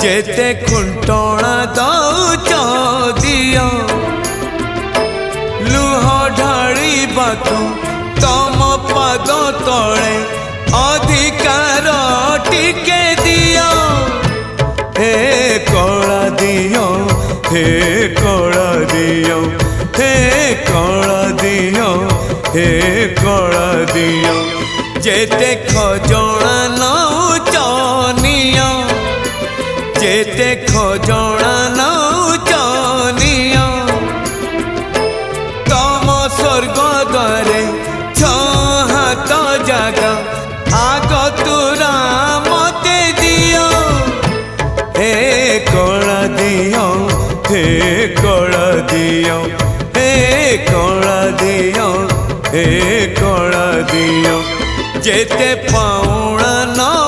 जेते खुंटणा दौच दियो लुह ढाड़ी बातु तम पाद तले अधिकार टिके दियो हे कला दियो हे कला दियो हे कला दियो हे कला दियो जेते खजणा नौच नियो जेते खजणा नौच नियो तम स्वर्ग द्वारे हाथ जागा आग तुरा मते दियो हे कला दियो हे कला दियो हे कला दियो हे कला दियो जेते पाउणा न